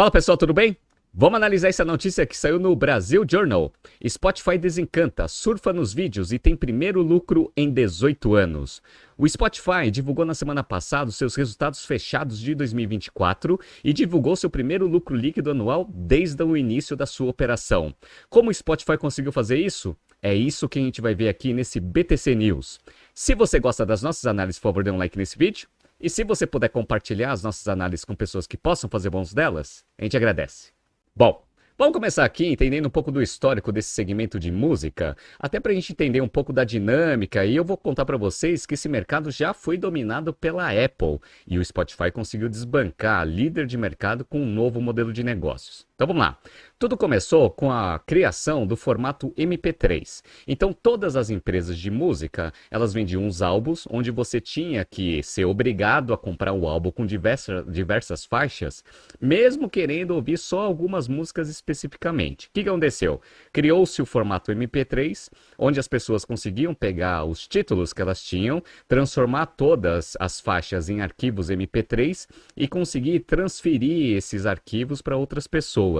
Fala pessoal, tudo bem? Vamos analisar essa notícia que saiu no Brasil Journal. Spotify desencanta, surfa nos vídeos e tem primeiro lucro em 18 anos. O Spotify divulgou na semana passada seus resultados fechados de 2024 e divulgou seu primeiro lucro líquido anual desde o início da sua operação. Como o Spotify conseguiu fazer isso? É isso que a gente vai ver aqui nesse BTC News. Se você gosta das nossas análises, por favor, dê um like nesse vídeo. E se você puder compartilhar as nossas análises com pessoas que possam fazer bons delas, a gente agradece. Bom, vamos começar aqui entendendo um pouco do histórico desse segmento de música, até para a gente entender um pouco da dinâmica, e eu vou contar para vocês que esse mercado já foi dominado pela Apple, e o Spotify conseguiu desbancar a líder de mercado com um novo modelo de negócios. Então vamos lá. Tudo começou com a criação do formato MP3. Então todas as empresas de música, elas vendiam uns álbuns onde você tinha que ser obrigado a comprar o álbum com diversas faixas, mesmo querendo ouvir só algumas músicas especificamente. O que aconteceu? Criou-se o formato MP3, onde as pessoas conseguiam pegar os títulos que elas tinham, transformar todas as faixas em arquivos MP3 e conseguir transferir esses arquivos para outras pessoas.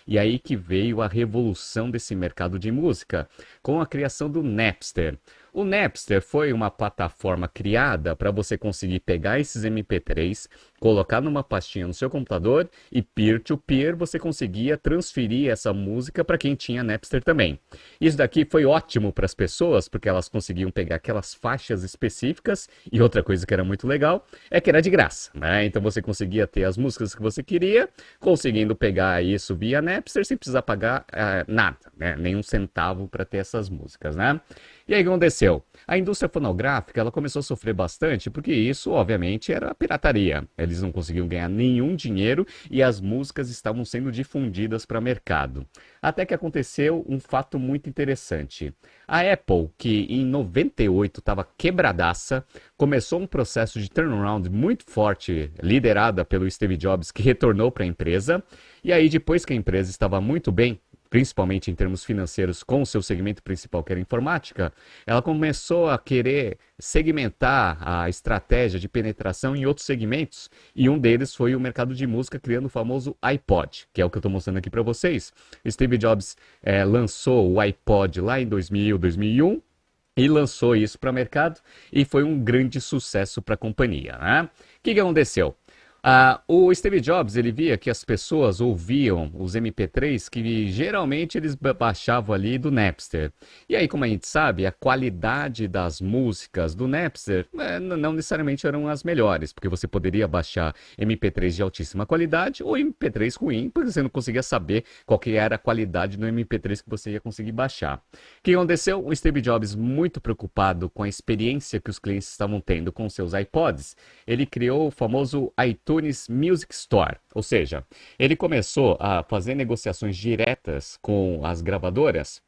E aí que veio a revolução desse mercado de música, com a criação do Napster. O Napster foi uma plataforma criada para você conseguir pegar esses MP3, colocar numa pastinha no seu computador e peer-to-peer você conseguia transferir essa música para quem tinha Napster também. Isso daqui foi ótimo para as pessoas porque elas conseguiam pegar aquelas faixas específicas e outra coisa que era muito legal é que era de graça, né? Então você conseguia ter as músicas que você queria, conseguindo pegar isso via Napster sem precisar pagar nada, né? Nenhum centavo para ter essas músicas, né? E aí o que aconteceu? A indústria fonográfica ela começou a sofrer bastante porque isso, obviamente, era pirataria. Eles não conseguiam ganhar nenhum dinheiro e as músicas estavam sendo difundidas para o mercado. Até que aconteceu um fato muito interessante. A Apple, que em 98 estava quebradaça, começou um processo de turnaround muito forte, liderada pelo Steve Jobs, que retornou para a empresa. E aí, depois que a empresa estava muito bem, principalmente em termos financeiros, com o seu segmento principal, que era a informática, ela começou a querer segmentar a estratégia de penetração em outros segmentos, e um deles foi o mercado de música, criando o famoso iPod, que é o que eu estou mostrando aqui para vocês. Steve Jobs lançou o iPod lá em 2000, 2001, e lançou isso para o mercado, e foi um grande sucesso para a companhia, né? O que aconteceu? O Steve Jobs, ele via que as pessoas ouviam os MP3 que geralmente eles baixavam ali do Napster. E aí, como a gente sabe, a qualidade das músicas do Napster não necessariamente eram as melhores, porque você poderia baixar MP3 de altíssima qualidade ou MP3 ruim, porque você não conseguia saber qual que era a qualidade do MP3 que você ia conseguir baixar. O que aconteceu? O Steve Jobs, muito preocupado com a experiência que os clientes estavam tendo com seus iPods, ele criou o famoso iTunes Music Store, ou seja, ele começou a fazer negociações diretas com as gravadoras,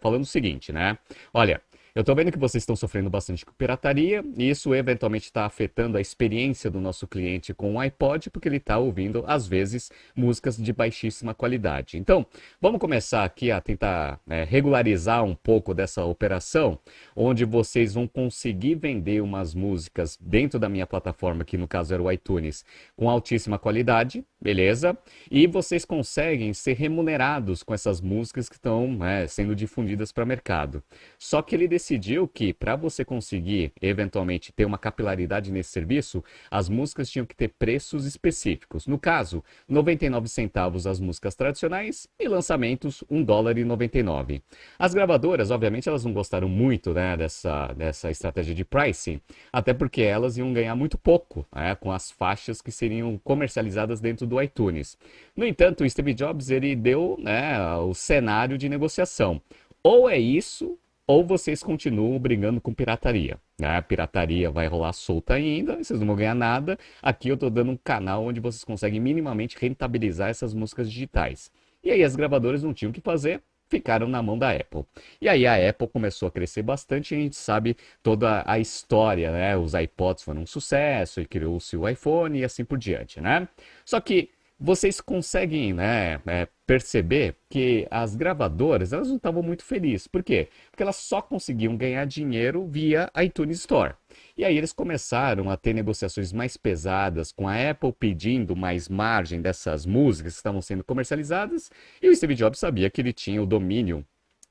falando o seguinte, né? Olha, eu estou vendo que vocês estão sofrendo bastante com pirataria e isso eventualmente está afetando a experiência do nosso cliente com o iPod, porque ele está ouvindo, às vezes, músicas de baixíssima qualidade. Então, vamos começar aqui a tentar regularizar um pouco dessa operação, onde vocês vão conseguir vender umas músicas dentro da minha plataforma, que no caso era o iTunes, com altíssima qualidade, beleza? E vocês conseguem ser remunerados com essas músicas que estão sendo difundidas para o mercado. Só que ele decidiu que para você conseguir eventualmente ter uma capilaridade nesse serviço, as músicas tinham que ter preços específicos. No caso, 99 centavos as músicas tradicionais e lançamentos $1,99. As gravadoras, obviamente, elas não gostaram muito, né, dessa estratégia de pricing, até porque elas iam ganhar muito pouco, né, com as faixas que seriam comercializadas dentro do iTunes. No entanto, o Steve Jobs ele deu, né, o cenário de negociação. Ou é isso, ou vocês continuam brigando com pirataria, né? A pirataria vai rolar solta ainda, vocês não vão ganhar nada. Aqui eu estou dando um canal onde vocês conseguem minimamente rentabilizar essas músicas digitais. E aí as gravadoras não tinham o que fazer, ficaram na mão da Apple. E aí a Apple começou a crescer bastante e a gente sabe toda a história, né? Os iPods foram um sucesso e criou-se o iPhone e assim por diante, né? Só que Vocês conseguem, né, perceber que as gravadoras, elas não estavam muito felizes. Por quê? Porque elas só conseguiam ganhar dinheiro via iTunes Store. E aí eles começaram a ter negociações mais pesadas, com a Apple pedindo mais margem dessas músicas que estavam sendo comercializadas, e o Steve Jobs sabia que ele tinha o domínio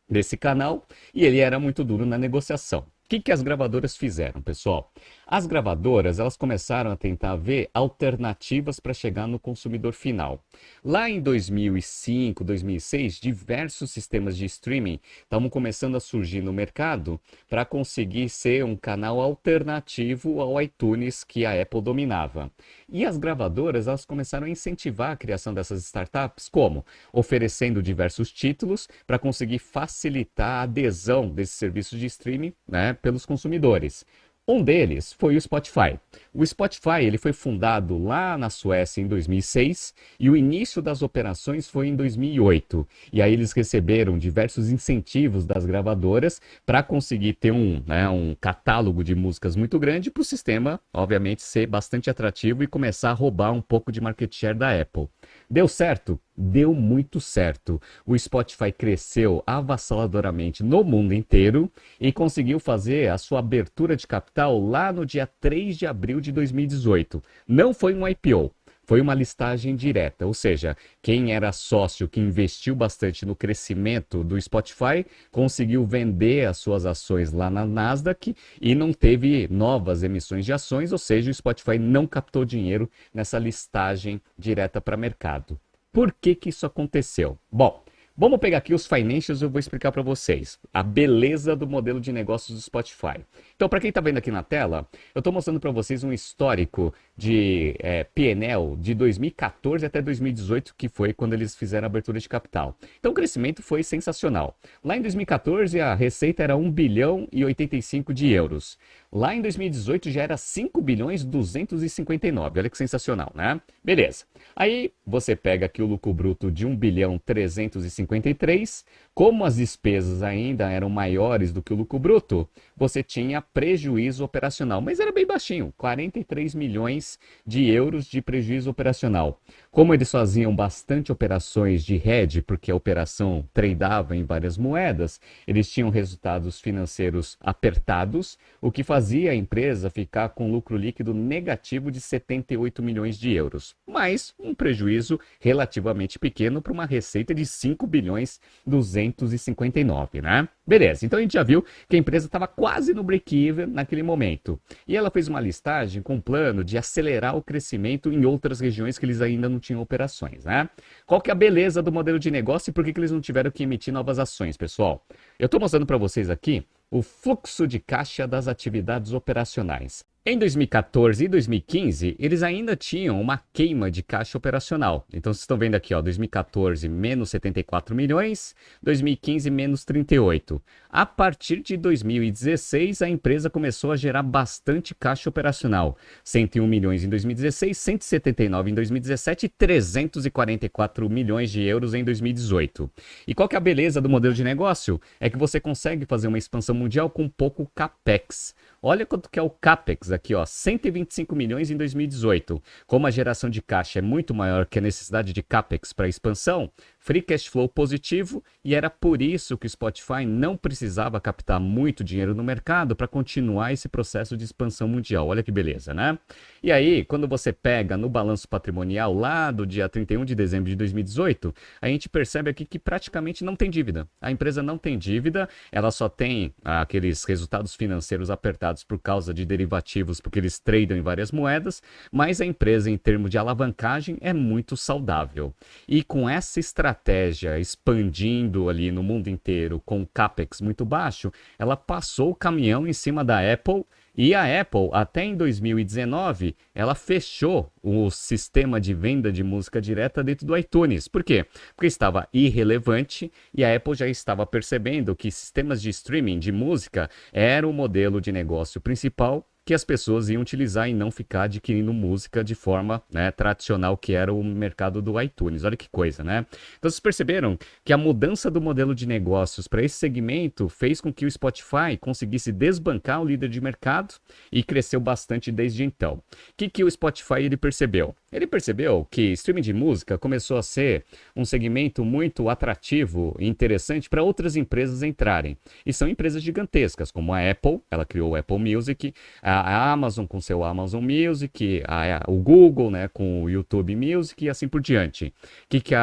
desse canal e ele era muito duro na negociação. O que as gravadoras fizeram, pessoal? As gravadoras, elas começaram a tentar ver alternativas para chegar no consumidor final. Lá em 2005, 2006, diversos sistemas de streaming estavam começando a surgir no mercado para conseguir ser um canal alternativo ao iTunes que a Apple dominava. E as gravadoras, elas começaram a incentivar a criação dessas startups, como? Oferecendo diversos títulos para conseguir facilitar a adesão desses serviços de streaming, né, pelos consumidores. Um deles foi o Spotify. O Spotify ele foi fundado lá na Suécia em 2006 e o início das operações foi em 2008. E aí eles receberam diversos incentivos das gravadoras para conseguir ter um catálogo de músicas muito grande para o sistema, obviamente, ser bastante atrativo e começar a roubar um pouco de market share da Apple. Deu certo? Deu muito certo. O Spotify cresceu avassaladoramente no mundo inteiro e conseguiu fazer a sua abertura de capital lá no dia 3 de abril de 2018. Não foi um IPO, foi uma listagem direta, ou seja, quem era sócio, que investiu bastante no crescimento do Spotify, conseguiu vender as suas ações lá na Nasdaq e não teve novas emissões de ações, ou seja, o Spotify não captou dinheiro nessa listagem direta para mercado. Por que isso aconteceu? Bom, vamos pegar aqui os financials e eu vou explicar para vocês a beleza do modelo de negócios do Spotify. Então, para quem está vendo aqui na tela, eu estou mostrando para vocês um histórico de P&L de 2014 até 2018, que foi quando eles fizeram a abertura de capital. Então, o crescimento foi sensacional. Lá em 2014, a receita era 1 bilhão e 85 de euros. Lá em 2018 já era 5 bilhões 259. Olha que sensacional, né? Beleza. Aí você pega aqui o lucro bruto de 1 bilhão 353. Como as despesas ainda eram maiores do que o lucro bruto, você tinha prejuízo operacional, mas era bem baixinho, 43 milhões de euros de prejuízo operacional. Como eles faziam bastante operações de hedge, porque a operação tradeava em várias moedas, eles tinham resultados financeiros apertados, o que fazia a empresa ficar com lucro líquido negativo de 78 milhões de euros, mas um prejuízo relativamente pequeno para uma receita de 5 bilhões 259, né? Beleza, então a gente já viu que a empresa estava quase no break-even naquele momento. E ela fez uma listagem com um plano de acelerar o crescimento em outras regiões que eles ainda não tinham operações, né? Qual que é a beleza do modelo de negócio e por que eles não tiveram que emitir novas ações, pessoal? Eu estou mostrando para vocês aqui o fluxo de caixa das atividades operacionais. Em 2014 e 2015, eles ainda tinham uma queima de caixa operacional. Então, vocês estão vendo aqui, ó, 2014, menos 74 milhões, 2015, menos 38. A partir de 2016, a empresa começou a gerar bastante caixa operacional. 101 milhões em 2016, 179 em 2017 e 344 milhões de euros em 2018. E qual que é a beleza do modelo de negócio? É que você consegue fazer uma expansão mundial com pouco capex. Olha quanto que é o capex aqui, ó, 125 milhões em 2018. Como a geração de caixa é muito maior que a necessidade de capex para expansão, free cash flow positivo, e era por isso que o Spotify não precisava captar muito dinheiro no mercado para continuar esse processo de expansão mundial. Olha que beleza, né? E aí, quando você pega no balanço patrimonial lá do dia 31 de dezembro de 2018, a gente percebe aqui que praticamente não tem dívida. A empresa não tem dívida, ela só tem aqueles resultados financeiros apertados por causa de derivativos, porque eles tradam em várias moedas, mas a empresa, em termos de alavancagem, é muito saudável. E com essa estratégia expandindo ali no mundo inteiro com capex muito baixo, ela passou o caminhão em cima da Apple. E a Apple, até em 2019, ela fechou o sistema de venda de música direta dentro do iTunes. Por quê? Porque estava irrelevante e a Apple já estava percebendo que sistemas de streaming de música era o modelo de negócio principal que as pessoas iam utilizar e não ficar adquirindo música de forma, né, tradicional, que era o mercado do iTunes. Olha que coisa, né? Então vocês perceberam que a mudança do modelo de negócios para esse segmento fez com que o Spotify conseguisse desbancar o líder de mercado e cresceu bastante desde então. O que o Spotify ele percebeu? Ele percebeu que streaming de música começou a ser um segmento muito atrativo e interessante para outras empresas entrarem. E são empresas gigantescas, como a Apple, ela criou o Apple Music, a Amazon com seu Amazon Music, o Google, né, com o YouTube Music e assim por diante. O que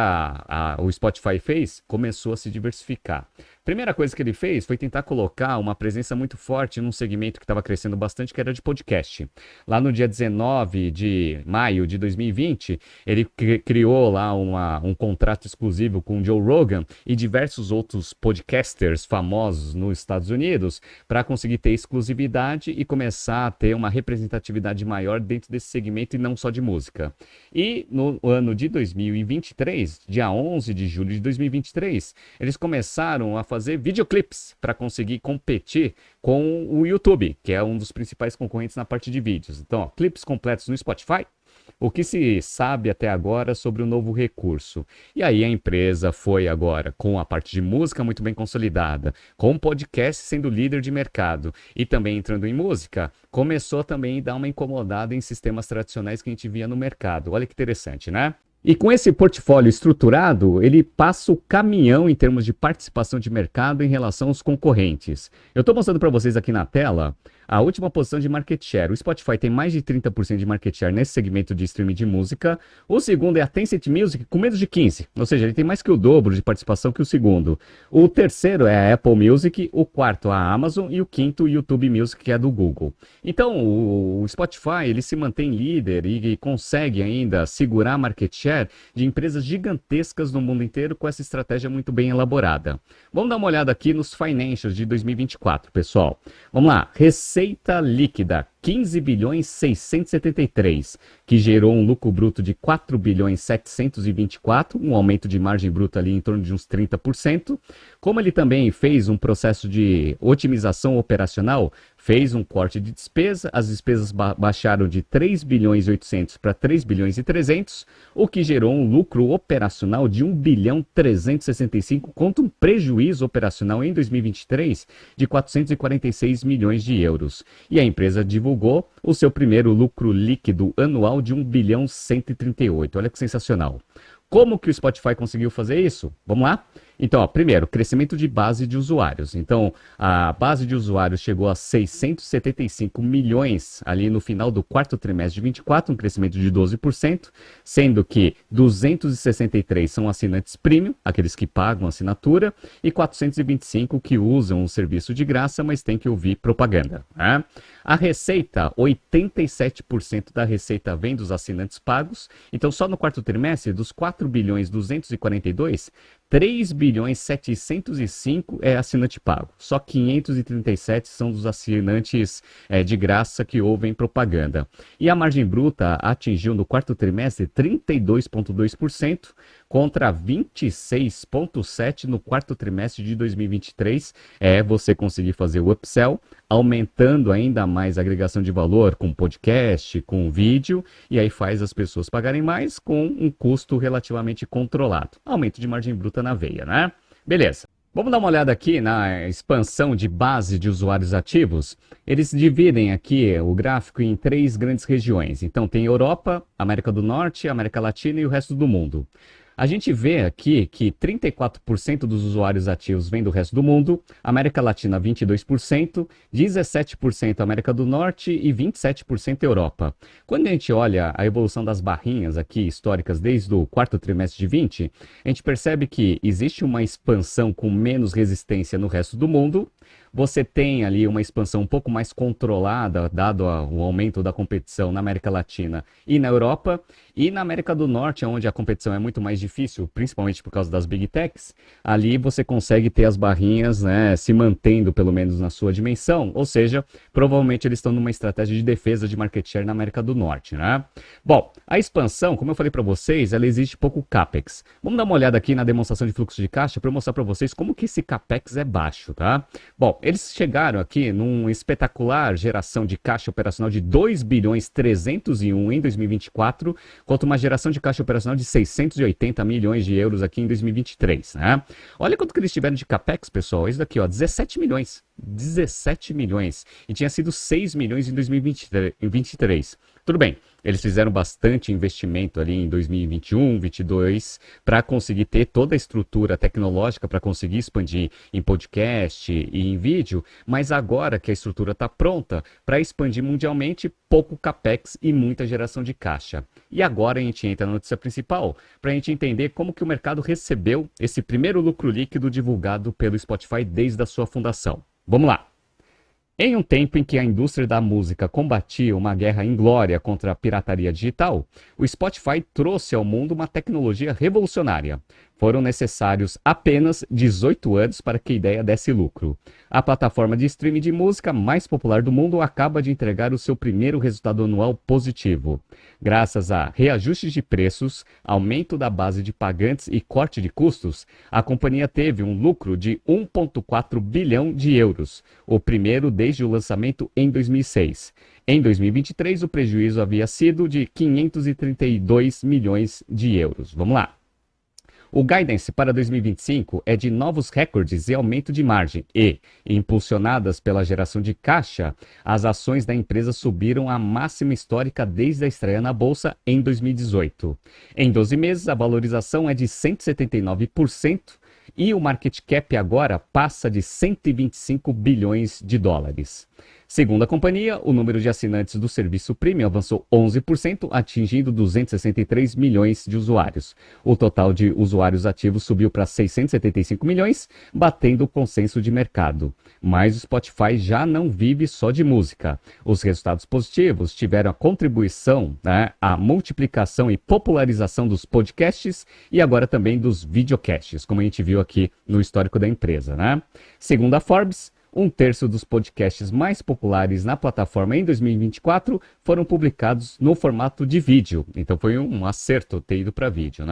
o Spotify fez? Começou a se diversificar. Primeira coisa que ele fez foi tentar colocar uma presença muito forte num segmento que estava crescendo bastante, que era de podcast. Lá no dia 19 de maio de 2020, ele criou lá um contrato exclusivo com o Joe Rogan e diversos outros podcasters famosos nos Estados Unidos para conseguir ter exclusividade e começar a ter uma representatividade maior dentro desse segmento e não só de música. E no ano de 2023, dia 11 de julho de 2023, eles começaram a fazer videoclips para conseguir competir com o YouTube, que é um dos principais concorrentes na parte de vídeos. Então, ó, clipes completos no Spotify. O que se sabe até agora sobre o novo recurso? E aí a empresa foi agora com a parte de música muito bem consolidada, com o podcast sendo líder de mercado e também entrando em música, começou também a dar uma incomodada em sistemas tradicionais que a gente via no mercado. Olha que interessante, né? E com esse portfólio estruturado, ele passa o caminhão em termos de participação de mercado em relação aos concorrentes. Eu estou mostrando para vocês aqui na tela a última posição de market share. O Spotify tem mais de 30% de market share nesse segmento de streaming de música. O segundo é a Tencent Music, com menos de 15%. Ou seja, ele tem mais que o dobro de participação que o segundo. O terceiro é a Apple Music, o quarto a Amazon e o quinto o YouTube Music, que é do Google. Então, o Spotify ele se mantém líder e consegue ainda segurar a market share de empresas gigantescas no mundo inteiro com essa estratégia muito bem elaborada. Vamos dar uma olhada aqui nos financials de 2024, pessoal. Vamos lá. Receita líquida, 15 bilhões 673, que gerou um lucro bruto de 4 bilhões 724, um aumento de margem bruta ali em torno de uns 30%. Como ele também fez um processo de otimização operacional, fez um corte de despesa, as despesas baixaram de 3 bilhões e 800 para 3 bilhões e 300, o que gerou um lucro operacional de 1 bilhão 365, contra um prejuízo operacional em 2023 de 446 milhões de euros. E a empresa divulgou o seu primeiro lucro líquido anual de 1 bilhão 138. Olha que sensacional. Como que o Spotify conseguiu fazer isso? Vamos lá? Então, ó, primeiro, crescimento de base de usuários. Então, a base de usuários chegou a 675 milhões ali no final do quarto trimestre de 24, um crescimento de 12%, sendo que 263 são assinantes premium, aqueles que pagam assinatura, e 425 que usam o serviço de graça, mas tem que ouvir propaganda, né? A receita, 87% da receita vem dos assinantes pagos. Então, só no quarto trimestre, dos 4 bilhões 242, 3 bilhões 705 é assinante pago. Só 537 são dos assinantes de graça que ouvem propaganda. E a margem bruta atingiu no quarto trimestre 32,2% contra 26,7% no quarto trimestre de 2023. É você conseguir fazer o upsell, aumentando ainda mais a agregação de valor com podcast, com vídeo, e aí faz as pessoas pagarem mais com um custo relativamente controlado. Aumento de margem bruta na veia, né? Beleza. Vamos dar uma olhada aqui na expansão de base de usuários ativos. Eles dividem aqui o gráfico em 3 grandes regiões. Então tem Europa, América do Norte, América Latina e o resto do mundo. A gente vê aqui que 34% dos usuários ativos vêm do resto do mundo, América Latina 22%, 17% América do Norte e 27% Europa. Quando a gente olha a evolução das barrinhas aqui históricas desde o quarto trimestre de 20, a gente percebe que existe uma expansão com menos resistência no resto do mundo. Você tem ali uma expansão um pouco mais controlada, dado o aumento da competição na América Latina e na Europa. E na América do Norte, onde a competição é muito mais difícil, principalmente por causa das Big Techs, ali você consegue ter as barrinhas, né, se mantendo pelo menos na sua dimensão. Ou seja, provavelmente eles estão numa estratégia de defesa de market share na América do Norte, né? Bom, a expansão, como eu falei para vocês, ela exige pouco CAPEX. Vamos dar uma olhada aqui na demonstração de fluxo de caixa para eu mostrar para vocês como que esse CAPEX é baixo, tá? Bom, eles chegaram aqui numa espetacular geração de caixa operacional de 2 bilhões 301 em 2024, contra uma geração de caixa operacional de 680 milhões de euros aqui em 2023, né? Olha quanto que eles tiveram de CAPEX, pessoal. Isso daqui, ó, 17 milhões. 17 milhões. E tinha sido 6 milhões em 2023. Tudo bem, eles fizeram bastante investimento ali em 2021, 2022, para conseguir ter toda a estrutura tecnológica para conseguir expandir em podcast e em vídeo, mas agora que a estrutura está pronta para expandir mundialmente, pouco capex e muita geração de caixa. E agora a gente entra na notícia principal, para a gente entender como que o mercado recebeu esse primeiro lucro líquido divulgado pelo Spotify desde a sua fundação. Vamos lá! Em um tempo em que a indústria da música combatia uma guerra inglória contra a pirataria digital, o Spotify trouxe ao mundo uma tecnologia revolucionária. Foram necessários apenas 18 anos para que a ideia desse lucro. A plataforma de streaming de música mais popular do mundo acaba de entregar o seu primeiro resultado anual positivo. Graças a reajustes de preços, aumento da base de pagantes e corte de custos, a companhia teve um lucro de 1,4 bilhão de euros, o primeiro desde o lançamento em 2006. Em 2023, o prejuízo havia sido de 532 milhões de euros. Vamos lá. O guidance para 2025 é de novos recordes e aumento de margem e, impulsionadas pela geração de caixa, as ações da empresa subiram à máxima histórica desde a estreia na bolsa em 2018. Em 12 meses, a valorização é de 179% e o market cap agora passa de 125 bilhões de dólares. Segundo a companhia, o número de assinantes do serviço Premium avançou 11%, atingindo 263 milhões de usuários. O total de usuários ativos subiu para 675 milhões, batendo o consenso de mercado. Mas o Spotify já não vive só de música. Os resultados positivos tiveram a contribuição, a multiplicação e popularização dos podcasts e agora também dos videocasts, como a gente viu aqui no histórico da empresa, Segundo a Forbes, 1/3 dos podcasts mais populares na plataforma em 2024 foram publicados no formato de vídeo. Então foi um acerto ter ido para vídeo,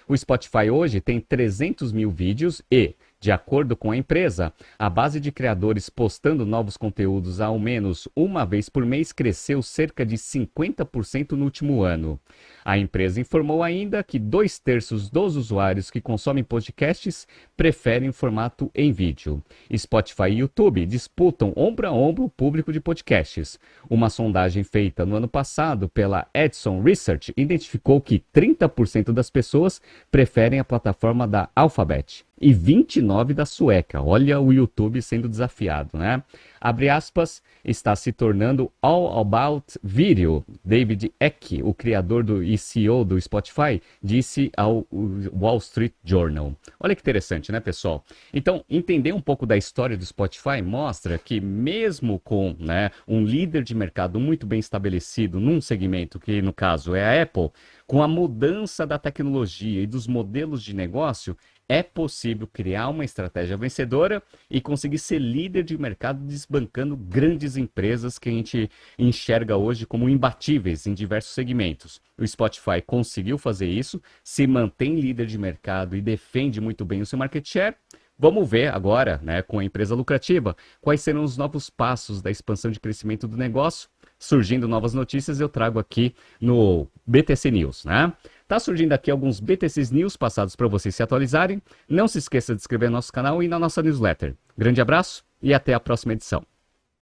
O Spotify hoje tem 300 mil vídeos e, de acordo com a empresa, a base de criadores postando novos conteúdos ao menos uma vez por mês cresceu cerca de 50% no último ano. A empresa informou ainda que 2/3 dos usuários que consomem podcasts preferem o formato em vídeo. Spotify e YouTube disputam ombro a ombro o público de podcasts. Uma sondagem feita no ano passado pela Edison Research identificou que 30% das pessoas preferem a plataforma da Alphabet e 29% da sueca. Olha o YouTube sendo desafiado, Abre aspas, está se tornando all about video. David Eck, o criador e CEO do Spotify, disse ao Wall Street Journal. Olha que interessante, pessoal? Então, entender um pouco da história do Spotify mostra que mesmo com um líder de mercado muito bem estabelecido num segmento que, no caso, é a Apple, com a mudança da tecnologia e dos modelos de negócio, é possível criar uma estratégia vencedora e conseguir ser líder de mercado desbancando grandes empresas que a gente enxerga hoje como imbatíveis em diversos segmentos. O Spotify conseguiu fazer isso, se mantém líder de mercado e defende muito bem o seu market share. Vamos ver agora, com a empresa lucrativa, quais serão os novos passos da expansão de crescimento do negócio. Surgindo novas notícias, eu trago aqui no BTC News, Tá surgindo aqui alguns BTC News passados para vocês se atualizarem. Não se esqueça de se inscrever no nosso canal e na nossa newsletter. Grande abraço e até a próxima edição.